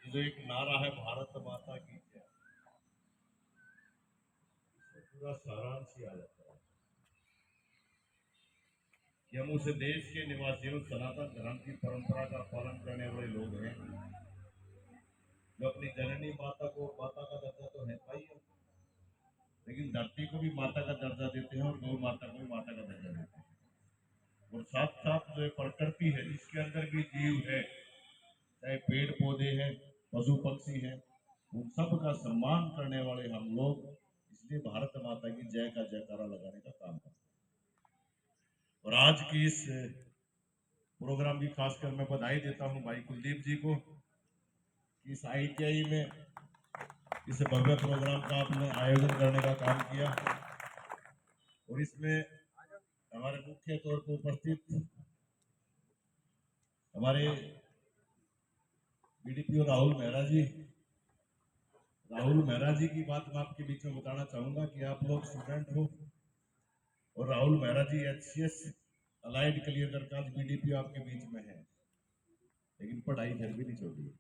जो एक नारा है भारत माता की जय, पूरा सारांश ही आ जाता है कि हम उस देश के निवासियों सनातन धर्म की परंपरा का पालन करने वाले लोग हैं जो अपनी जननी माता को माता का दर्जा तो है ही है, लेकिन धरती को भी माता का दर्जा देते हैं और गौ माता को भी माता का दर्जा देते हैं। और साथ साथ जो प्रकृति है जिसके अंदर भी जीव है, चाहे पेड़ पौधे हैं, पशु पक्षी हैं, उन सब का सम्मान करने वाले हम लोग, इसलिए भारत माता की जय का जयकारा लगाने का काम करते हैं। और आज की इस प्रोग्राम की खासकर मैं बधाई देता हूं भाई कुलदीप जी को, इस ITI में इस भव्य प्रोग्राम का आपने आयोजन करने का काम किया। और इसमें हमारे मुख्य तौर पर उपस्थित हमारे BDPO राहुल मेहरा जी की बात मैं आपके बीच में बताना चाहूंगा कि आप लोग स्टूडेंट हो और राहुल मेहरा जी HCS अलाइड क्लियर दरखास्त BDPO आपके बीच में है, लेकिन पढ़ाई फिर भी नहीं छोड़ी।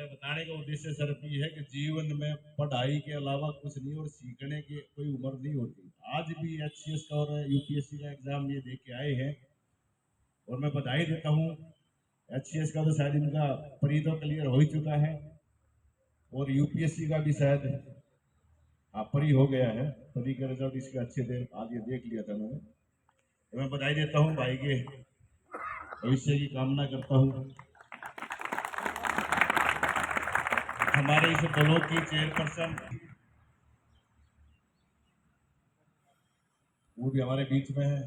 बताने का उद्देश्य सिर्फ ये है कि जीवन में पढ़ाई के अलावा कुछ नहीं और सीखने की कोई उम्र नहीं होती। आज भी HCS का और UPSC का एग्जाम ये दे के आए हैं और मैं बधाई देता हूँ। HCS का तो शायद इनका प्री तो क्लियर हो ही चुका है और UPSC का भी शायद प्री हो गया है। प्री के रिजल्ट इसके अच्छे थे, आज ये देख लिया था मैंने। तो मैं बधाई देता हूँ भाई के, भविष्य की कामना करता हूँ। हमारे इस ब्लॉक की चेयरपर्सन वो भी हमारे बीच में है।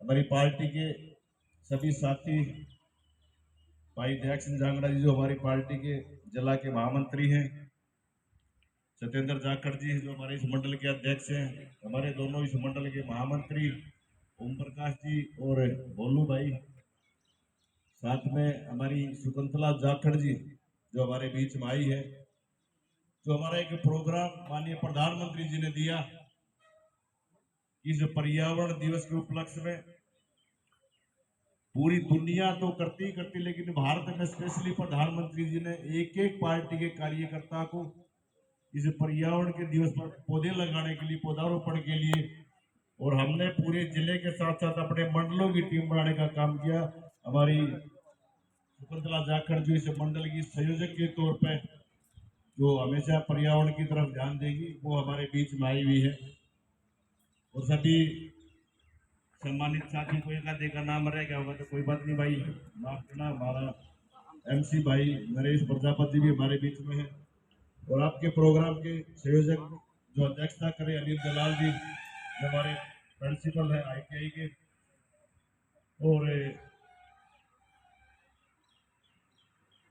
हमारी पार्टी के सभी साथी, भाई दयाक सिंह जांगड़ा जी जो हमारी पार्टी के जिला के महामंत्री हैं, सत्येंद्र जाखड़ जी जो हमारे इस मंडल के अध्यक्ष हैं, हमारे दोनों इस मंडल के महामंत्री ओम प्रकाश जी और भोलू भाई, साथ में हमारी शकुंतला जाखड़ जी जो हमारे बीच में आई है। जो हमारा एक प्रोग्राम माननीय प्रधानमंत्री जी ने दिया इस पर्यावरण दिवस के उपलक्ष्य में, पूरी दुनिया तो करती करती, लेकिन भारत में स्पेशली प्रधानमंत्री जी ने एक एक पार्टी के कार्यकर्ता को इस पर्यावरण के दिवस पर पौधे लगाने के लिए, पौधारोपण के लिए, और हमने पूरे जिले के साथ साथ अपने मंडलों की टीम बनाने का काम किया। हमारी शकुंतला जाखड़ जो इस मंडल की संयोजक के तौर पर जो हमेशा पर्यावरण की तरफ ध्यान देगी, वो हमारे बीच में आई हुई है। और सभी सम्मानित साथी को एक आधे का नाम रह गया होगा तो कोई बात नहीं भाई, माफ करना। हमारा MC भाई नरेश प्रजापति भी हमारे बीच में है और आपके प्रोग्राम के संयोजक जो अध्यक्षता करे अनिल दलाल जी जो हमारे प्रिंसिपल है ITI के, और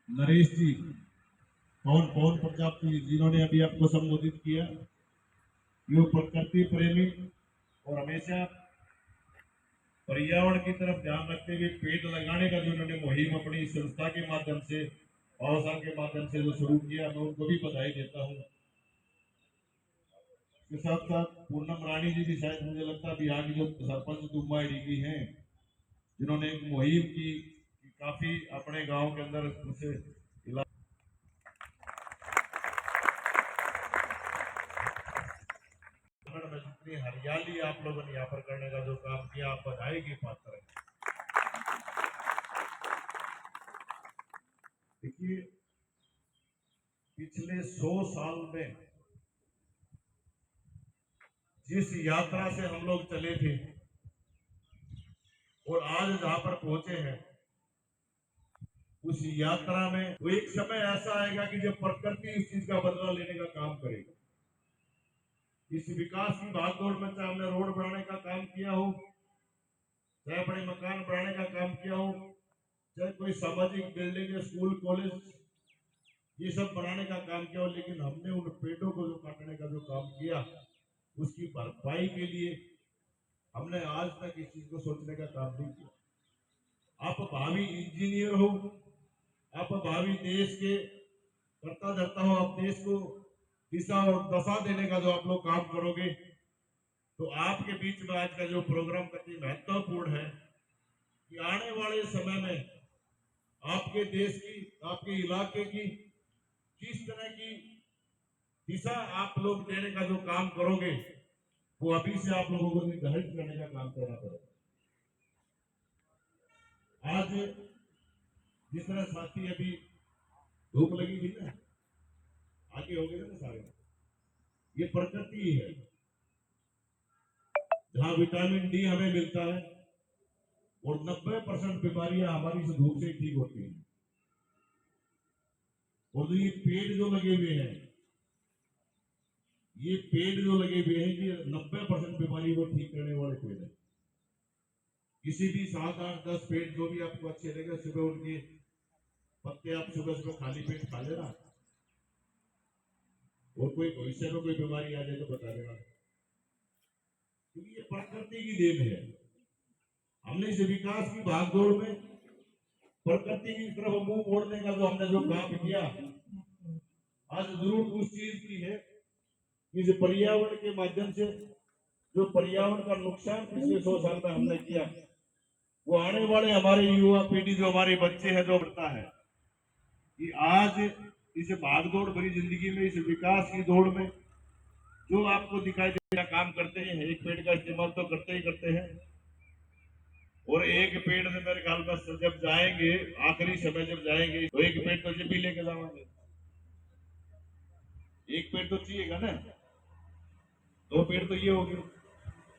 नरेश जी पवन प्रजापति जिन्होंने अभी आपको संबोधित किया, ये प्रकृति प्रेमी और हमेशा पर्यावरण की तरफ ध्यान रखते हुए पेड़ लगाने का जो उन्होंने मुहिम अपनी संस्था के माध्यम से, अवसर के माध्यम से जो शुरू किया, मैं उनको भी बधाई देता हूँ। इसके साथ साथ पूनम रानी जी भी शायद मुझे लगता है बिहार की जो सरपंच दुम्बाड़ी की हैं, जिन्होंने एक मुहिम की काफी अपने गांव के अंदर उसे जितनी हरियाली आप लोगों ने यहाँ पर करने का जो काम किया, आप बधाई की पात्र हैं। देखिए पिछले 100 साल में जिस यात्रा से हम लोग चले थे और आज जहां पर पहुंचे हैं, उस यात्रा में वो एक समय ऐसा आएगा कि जब प्रकृति इस चीज का बदला लेने का काम करेगी। इस विकास की भागदौड़ में चाहे हमने रोड बनाने का काम किया हो, चाहे अपने मकान बनाने का काम किया हो, चाहे कोई सामाजिक बिल्डिंग, स्कूल, कॉलेज ये सब बनाने का काम किया हो, लेकिन हमने उन पेड़ों को जो काटने का जो काम किया, उसकी भरपाई के लिए हमने आज तक इस चीज को सोचने का काम नहीं किया। आप भावी इंजीनियर हो, आप भावी देश के करता धरता हो, आप देश को दिशा और दशा देने का जो आप लोग काम करोगे, तो आपके बीच में आज का जो प्रोग्राम काफी महत्वपूर्ण है। कि आने वाले समय में आपके देश की, आपके इलाके की किस तरह की दिशा आप लोग देने का जो काम करोगे, वो अभी से आप लोगों को निर्धारित करने का काम करना पड़ेगा। आज जिस तरह साथी अभी धूप लगी थी ना, आगे हो गए ना सारे, ये प्रकृति ही है। जहां विटामिन डी हमें मिलता है और 90% बीमारियां हमारी से धूप से ठीक होती हैं। और ये पेड़ जो लगे हुए हैं, ये पेड़ जो लगे हुए हैं, ये 90% बीमारी को ठीक करने वाले पेड़ है। किसी भी 7, 8, 10 पेड़ जो भी आपको अच्छे लगे, सुबह उनके पत्ते आप सुबह सुबह खाली पेट खा लेना, और कोई भविष्य में कोई बीमारी आ जाए तो बता देना, क्योंकि ये प्रकृति की देन है। हमने इस विकास की भागदौड़ में प्रकृति की तरफ मुंह मोड़ने का जो हमने जो काम किया, आज जरूरत उस चीज की है कि जो पर्यावरण के माध्यम से जो पर्यावरण का नुकसान पिछले 100 साल में हमने किया, वो आने वाले हमारे युवा पीढ़ी, जो हमारे बच्चे हैं, जो बढ़ता है कि आज इस भागदौड़ भरी जिंदगी में, इस विकास की दौड़ में जो आपको दिखाई देना काम करते हैं, एक पेड़ का इस्तेमाल तो करते ही करते हैं। और एक पेड़ से मेरे ख्याल में जब जाएंगे, आखिरी समय जब जाएंगे, तो एक पेड़ तो जब भी लेके जाएंगे, एक पेड़ तो चाहिएगा ना, 2 पेड़ तो ये हो गए।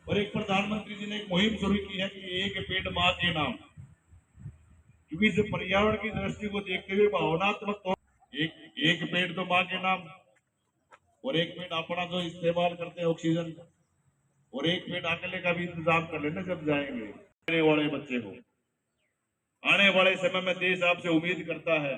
और एक प्रधानमंत्री जी ने एक मुहिम शुरू की है कि एक पेड़ माँ के नाम, क्योंकि इस पर्यावरण की दृष्टि को देखते हुए भावनात्मक तौर एक पेड़ तो माँ के नाम, और एक पेड़ अपना जो इस्तेमाल करते हैं ऑक्सीजन, और एक पेड़ अकेले का भी इंतजाम कर लेना जब जाएंगे। आने वाले बच्चे को, आने वाले समय में देश आपसे उम्मीद करता है,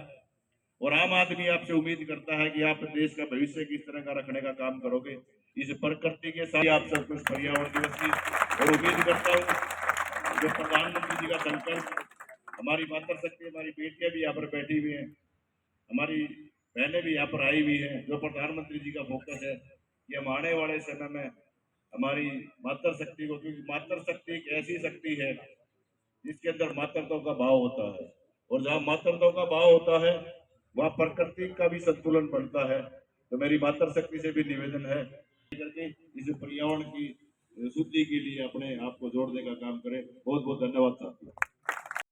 और आम आदमी आपसे उम्मीद करता है कि आप देश का भविष्य किस तरह का रखने का काम करोगे। इस प्रकृति के साथ आप सब कुछ पर्यावरण दिवस की और उम्मीद करता हूँ जो प्रधानमंत्री जी का संकल्प, हमारी मातृशक्ति, हमारी बेटियां भी यहाँ पर बैठी हुई हैं, हमारी बहनें भी यहाँ पर आई हुई हैं, जो प्रधानमंत्री जी का फोकस है कि हम आने वाले समय में हमारी मातृशक्ति को, क्योंकि मातृशक्ति एक ऐसी शक्ति है जिसके अंदर मातृत्व का भाव होता है, और जहाँ मातृत्व का भाव होता है वहाँ प्रकृति का भी संतुलन बढ़ता है। तो मेरी मातृशक्ति से भी निवेदन है करके इस पर्यावरण की शुद्धि के लिए अपने आप को जोड़ने का काम करें। बहुत बहुत धन्यवाद साथियों।